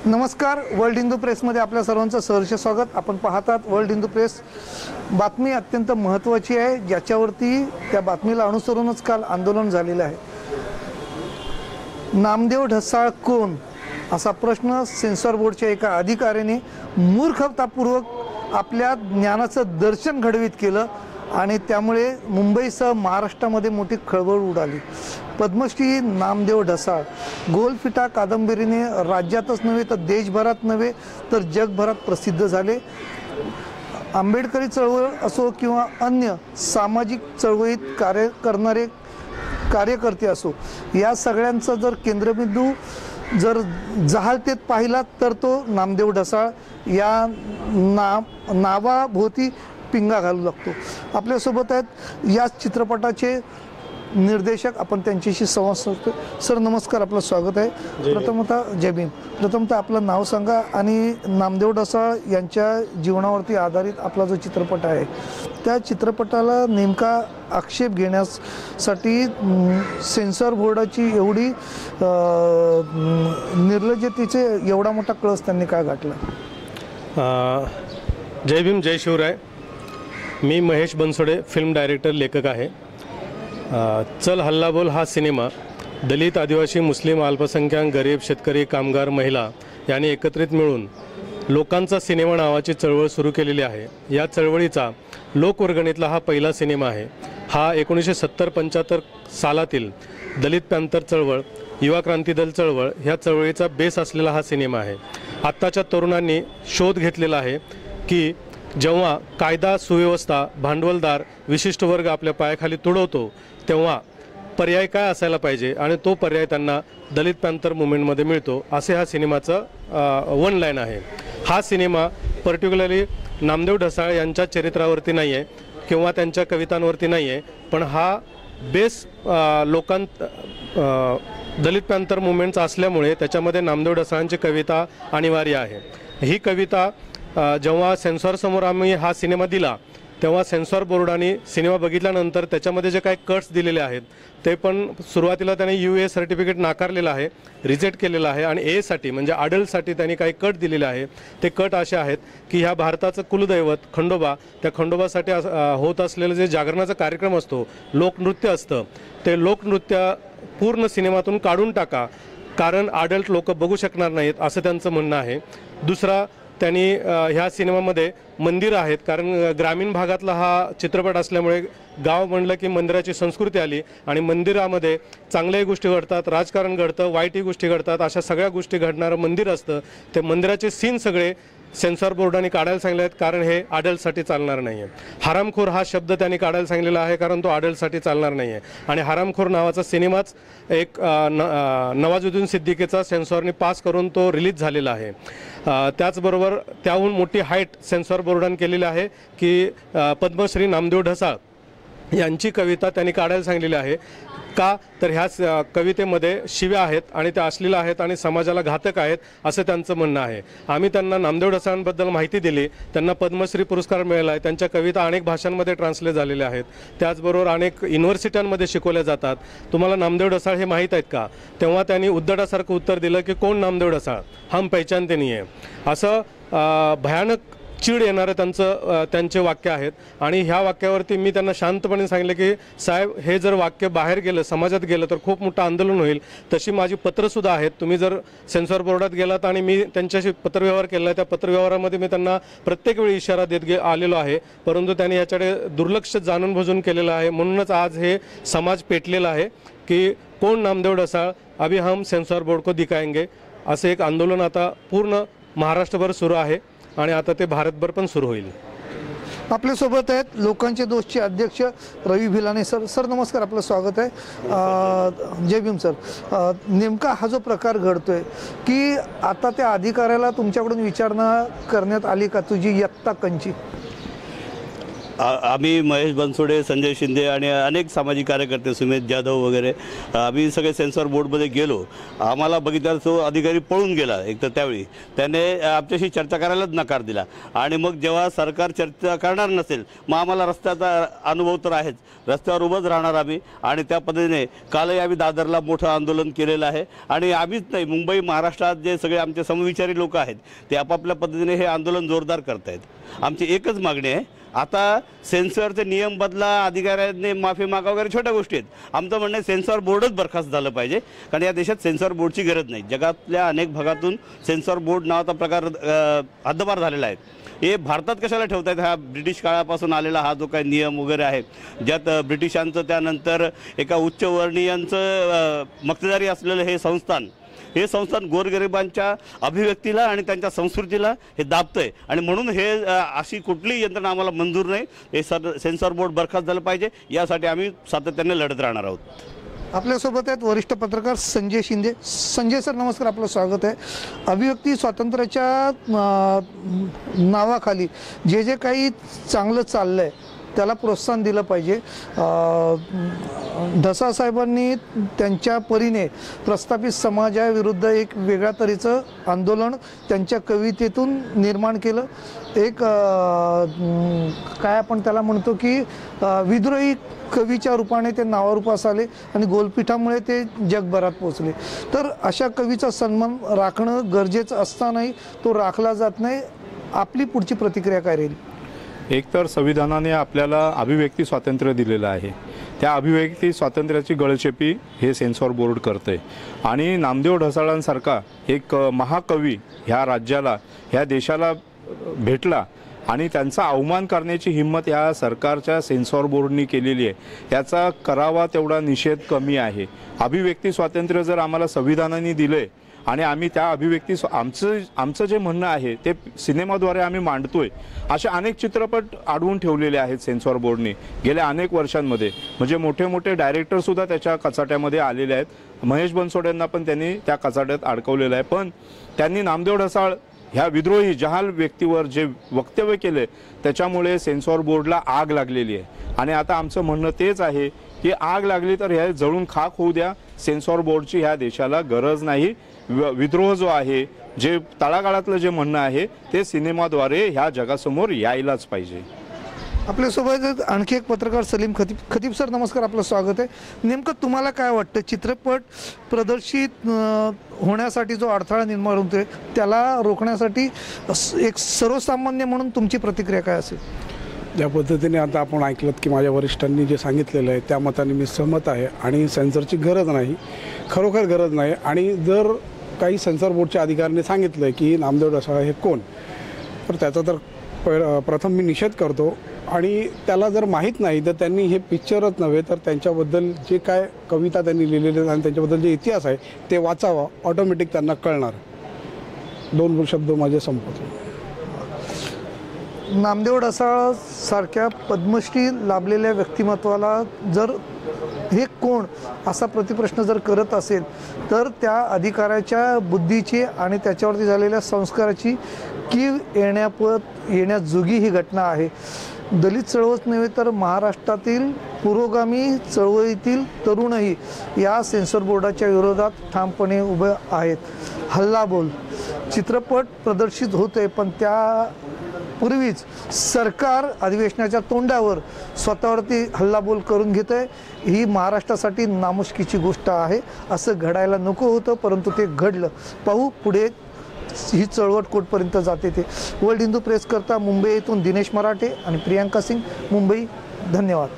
नमस्कार, वर्ल्ड हिंदू प्रेसमध्ये आपल्या सर्वांचं सहर्ष स्वागत। आपण पाहतात वर्ल्ड हिंदू प्रेस। बातमी अत्यंत महत्त्वाची आहे, ज्याच्यावरती त्या बातमीला अनुसरूनच काल आंदोलन झालेलं आहे। नामदेव ढसाळ कोण असा प्रश्न सेन्सॉर बोर्डच्या एका अधिकाऱ्याने मूर्खतापूर्वक आपल्या ज्ञानाचं दर्शन घडवीत केलं आणि त्यामुळे मुंबईसह महाराष्ट्रामध्ये मोठी खळबळ उडाली। पद्मश्री नामदेव ढसाळ गोलफिटा कादंबरीने राज्यातच नव्हे तर देशभरात नव्हे तर जगभरात प्रसिद्ध झाले। आंबेडकरी चळवळ असो किंवा अन्य सामाजिक चळवळीत कार्य करणारे कार्यकर्ते असो, या सगळ्यांचा जर केंद्रबिंदू जर जहालतेत पाहिला तर तो नामदेव ढसाळ या नावाभोवती पिंगा घालू लागतो। आपल्यासोबत आहेत या चित्रपटाचे निर्देशक, आपण त्यांच्याशी संवाद साधतो। सर नमस्कार, आपलं स्वागत आहे। प्रथमतः जय भीम। प्रथमतः आपलं नाव सांगा आणि नामदेव ढसाळ यांच्या जीवनावरती आधारित आपला जो चित्रपट आहे त्या चित्रपटाला नेमका आक्षेप घेण्यासाठी सेन्सॉर बोर्डाची एवढी निर्लज्जतेचे एवढा मोठा कळस त्यांनी काय घातला? जय भीम, जय शिवराय। मी महेश बनसोडे, फिल्म डायरेक्टर, लेखक आहे। चल हल्ला बोल हा सिनेमा दलित, आदिवासी, मुस्लिम, अल्पसंख्याक, गरीब, शेतकरी, कामगार, महिला यांनी एकत्रित मिळून लोकांचा सिनेमा नावाची चळवळ सुरू केलेली आहे। या चळवळीचा लोकवर्गणीतला हा पहिला सिनेमा आहे। हा 1970-75 सालातील दलित पॅंथर चळवळ, युवा क्रांती दल चळवळ ह्या चळवळीचा बेस असलेला हा सिनेमा आहे। आत्ताच्या तरुणांनी शोध घेतलेला आहे की जेव्हा कायदा, सुव्यवस्था, भांडवलदार, विशिष्ट वर्ग आपल्या पायाखाली तुडवतो तेव्हा पर्याय काय असायला पाहिजे आणि तो पर्याय त्यांना दलित पॅंथर मुवमेंटमध्ये मिळतो, असे हा सिनेमाचं वन लाईन आहे। हा सिनेमा पर्टिक्युलरली नामदेव ढसाळ यांच्या चरित्रावरती नाही आहे किंवा त्यांच्या कवितांवरती नाही आहे, पण हा बेस दलित पॅंथर मुवमेंटचा असल्यामुळे त्याच्यामध्ये नामदेव ढसाळांची कविता अनिवार्य आहे। ही कविता जेव्हा सेन्सॉरसमोर आम्ही हा सिनेमा दिला तेव्हा सेन्सॉर बोर्डाने सिनेमा बघितल्यानंतर त्याच्यामध्ये जे काही कट्स दिलेले आहेत ते पण सुरुवातीला त्याने UA सर्टिफिकेट नाकारलेलं आहे, रिजेक्ट केलेलं आहे आणि A साठी म्हणजे अडल्टसाठी त्यांनी काही कट दिलेले आहे। ते कट असे आहेत की ह्या भारताचं कुलदैवत खंडोबा, त्या खंडोबासाठी होत असलेलं जे जागरणाचा कार्यक्रम असतो, लोकनृत्य असतं, ते लोकनृत्य पूर्ण सिनेमातून काढून टाका, कारण अडल्ट लोक बघू शकणार नाहीत असं त्यांचं म्हणणं आहे। दुसरा, त्यांनी ह्या सिनेमामध्ये मंदिर आहेत, कारण ग्रामीण भागातला हा चित्रपट असल्यामुळे गाव म्हणलं की मंदिराची संस्कृती आली आणि मंदिरामध्ये चांगल्याही गोष्टी घडतात, राजकारण घडतं, वाईटही गोष्टी घडतात, अशा सगळ्या गोष्टी घडणारं मंदिर असतं। ते मंदिराचे सीन सगळे सेन्सॉर बोर्डाने काढायला सांगितले आहेत, कारण हे अडल्टसाठी चालणार नाही आहे। हरामखोर हा शब्द त्यांनी काढायला सांगितलेला आहे, कारण तो अडल्टसाठी चालणार नाही आहे। आणि हरामखोर नावाचा सिनेमाच एक नवाजुद्दीन सिद्दीकीचा सेन्सॉरने पास करून तो रिलीज झालेला आहे। त्याचबरोबर त्याहून मोठी हाईट सेन्सॉर बोर्डाने केलेली आहे की पद्मश्री नामदेव ढसाळ यांची कविता त्यांनी काढायला सांगितलेली आहे। का तर ह्या कवितेमध्ये शिव्या आहेत आणि त्या अश्लील आहेत आणि समाजाला घातक आहेत असं त्यांचं म्हणणं आहे। आम्ही त्यांना नामदेव ढसाळांबद्दल माहिती दिली, त्यांना पद्मश्री पुरस्कार मिळाला आहे, त्यांच्या कविता अनेक भाषांमध्ये ट्रान्सलेट झालेल्या आहेत, त्याचबरोबर अनेक युनिव्हर्सिट्यांमध्ये शिकवल्या जातात। तुम्हाला नामदेव ढसाळ हे माहीत आहेत का? तेव्हा त्यांनी उद्धटासारखं उत्तर दिलं की कोण नामदेव ढसाळ, हम पहचानते नहीं है, असं भयानक चीड येणारं त्यांचे वाक्य आहेत। आणि ह्या वाक्यावरती मी त्यांना शांतपणे सांगितलं की साहेब, हे जर वाक्य बाहेर गेलं, समाजात गेलं तर खूप मोठं आंदोलन होईल। तशी माझी पत्रसुद्धा आहेत, तुम्ही जर सेन्सॉर बोर्डात गेलात आणि मी त्यांच्याशी पत्रव्यवहार केला, त्या पत्रव्यवहारामध्ये मी त्यांना प्रत्येक वेळी इशारा देत आलेलो आहे, परंतु त्यांनी याच्याकडे दुर्लक्ष जाणून बुजून केलेलं आहे। म्हणूनच आज हे समाज पेटलेला आहे की कोण नामदेव ढसाळ, अभी हम सेन्सॉर बोर्ड को दिखाएंगे, असं एक आंदोलन आता पूर्ण महाराष्ट्रभर सुरू आहे आणि आता ते भारतभर पण सुरू होईल। आपल्यासोबत आहेत लोकांचे दोषचे अध्यक्ष रवी भिलाने सर। सर नमस्कार, आपलं स्वागत आहे। जय भीम सर। नेमका हा जो प्रकार घडतोय की आता त्या अधिकाऱ्याला तुमच्याकडून विचारणा करण्यात आली का तुझी इयत्ता कंची? आम्ही महेश बनसोडे, संजय शिंदे आणि अनेक सामाजिक कार्यकर्ते, सुमेध जाधव वगैरे, आम्ही सगळे सेन्सॉर बोर्डमध्ये गेलो. आम्हाला बघितल्यावर तो अधिकारी पळून गेला. एक तर त्यावेळी त्याने आमच्याशी चर्चा करायलाच नकार दिला. आणि मग जेव्हा सरकार चर्चा करणार नसेल, मग आम्हाला रस्त्याचा अनुभव तर आहेच, रस्त्यावर उभंच राहणार आम्ही. आणि त्या पद्धतीने कालही आम्ही दादरला मोठं आंदोलन केलेलं आहे. आणि आम्हीच नाही, मुंबई महाराष्ट्रात जे सगळे आमचे समविचारी लोक आहेत ते आपापल्या पद्धतीने हे आंदोलन जोरदार करत आहेत. आमची एकच मागणी आहे, आता सेन्सॉरचे नियम बदला, अधिकाऱ्यांनी माफी मागा वगैरे छोट्या गोष्टी आहेत. आमचं म्हणणं आहे सेन्सॉर बोर्डच बरखास्त झालं पाहिजे, कारण या देशात सेन्सॉर बोर्डची गरज नाही. जगातल्या अनेक भागातून सेन्सॉर बोर्ड नावाचा प्रकार हद्दपार झालेला आहे. हे भारतात कशाला ठेवत आहेत? हा ब्रिटिश काळापासून आलेला हा जो काही नियम वगैरे आहे, ज्यात ब्रिटिशांचं त्यानंतर एका उच्चवर्णीयांचं मक्तेदारी असलेलं हे संस्थान गोरगरिबांच्या अभिव्यक्तीला आणि त्यांच्या संस्कृतीला हे दाबतंय. आणि म्हणून हे अशी कुठलीही यंत्रणा आम्हाला मंजूर नाही. हे सेन्सॉर बोर्ड बरखास्त झालं पाहिजे, यासाठी आम्ही सातत्याने लढत राहणार आहोत. आपल्यासोबत आहेत वरिष्ठ पत्रकार संजय शिंदे. संजय सर, नमस्कार, आपलं स्वागत आहे. अभिव्यक्ती स्वातंत्र्याच्या नावाखाली जे काही चांगलं चाललं आहे त्याला प्रोत्साहन दिलं पाहिजे. ढसा साहेबांनी त्यांच्या परीने प्रस्थापित समाजाविरुद्ध एक वेगळ्या तऱ्हेचं आंदोलन त्यांच्या कवितेतून निर्माण केलं. एक काय आपण त्याला म्हणतो की विद्रोही कवीच्या रूपाने ते नावारूपास आले आणि गोलपीठामुळे ते जगभरात पोचले. तर अशा कवीचा सन्मान राखणं गरजेचं असतानाही तो राखला जात नाही. आपली पुढची प्रतिक्रिया काय राहील? एकतर संविधानाने आपल्याला अभिव्यक्ती स्वातंत्र्य दिलेलं आहे. त्या अभिव्यक्ती स्वातंत्र्याची गळचेपी हे सेन्सॉर बोर्ड करते. आणि नामदेव ढसाळांसारखा एक महाकवी ह्या राज्याला, ह्या देशाला भेटला आणि त्यांचा अवमान करण्याची हिंमत या सरकारच्या सेन्सॉर बोर्डनी केलेली आहे. याचा करावा तेवढा निषेध कमी आहे. अभिव्यक्ती स्वातंत्र्य जर आम्हाला संविधानाने दिले आणि आम्ही त्या अभिव्यक्ती आमचं जे म्हणणं आहे ते सिनेमाद्वारे आम्ही मांडतोय, असे अनेक चित्रपट अडवून ठेवलेले आहेत सेन्सॉर बोर्डने गेल्या अनेक वर्षांमध्ये. म्हणजे मोठे मोठे डायरेक्टरसुद्धा त्याच्या कचाट्यामध्ये आलेले आहेत. महेश बनसोडेंना पण त्यांनी त्या कचाट्यात अडकवलेलं आहे. पण त्यांनी नामदेव ढसाळ ह्या विद्रोही जहाल व्यक्तीवर जे वक्तव्य केले त्याच्यामुळे सेन्सॉर बोर्डला आग लागलेली आहे. आणि आता आमचं म्हणणं तेच आहे की आग लागली तर ह्या जळून खाक होऊ द्या. सेन्सॉर बोर्डची ह्या देशाला गरज नाही. विद्रोह जो आहे, जे तळागाळातलं जे म्हणणं आहे ते सिनेमाद्वारे ह्या जगासमोर यायलाच पाहिजे. आपल्यासोबत आणखी एक पत्रकार सलीम खतीब सर, नमस्कार, आपलं स्वागत आहे. नेमकं तुम्हाला काय वाटतं, चित्रपट प्रदर्शित होण्यासाठी जो अडथळा निर्माण होतोय त्याला रोखण्यासाठी एक सर्वसामान्य म्हणून तुमची प्रतिक्रिया काय असेल? ज्या पद्धतीने आता आपण ऐकलं की माझ्या वरिष्ठांनी जे सांगितलेलं आहे त्या मताने मी सहमत आहे. आणि सेन्सरची गरज नाही, खरोखर गरज नाही. आणि जर काही सेन्सॉर बोर्डच्या अधिकाऱ्यांनी सांगितलं की नामदेव ढसाळ हे कोण, तर त्याचा तर प्रथम मी निषेध करतो. आणि त्याला जर माहीत नाही तर त्यांनी हे पिक्चरच नव्हे तर त्यांच्याबद्दल जे काय कविता त्यांनी लिहिलेले आणि त्यांच्याबद्दल जे इतिहास आहे ते वाचावा, ऑटोमॅटिक त्यांना कळणार. 2 शब्द माझे संपवतो. नामदेव ढसाळ सारख्या पद्मश्री लाभलेल्या व्यक्तिमत्वाला जर हे कोण असा प्रतिप्रश्न जर करत असेल तर त्या अधिकाऱ्याच्या बुद्धीची आणि त्याच्यावरती झालेल्या संस्काराची कीव येण्याजोगी ही घटना आहे. दलित चळवळच नव्हे तर महाराष्ट्रातील पुरोगामी चळवळीतील तरुणही या सेन्सॉर बोर्डाच्या विरोधात ठामपणे उभे आहेत. हल्लाबोल चित्रपट प्रदर्शित होते, पण त्या पूर्वीच सरकार अधिवेशनाच्या तोंडावर स्वतःवरती हल्लाबोल करून घेत आहे. ही महाराष्ट्रासाठी नामुष्कीची गोष्ट आहे. असं घडायला नको होतं, परंतु ते घडलं. पाहू पुढे ही चळवळ कोर्टपर्यंत जाते ते. वर्ल्ड हिंदू प्रेस करता मुंबई येथून दिनेश मराठे आणि प्रियांका सिंग, मुंबई. धन्यवाद.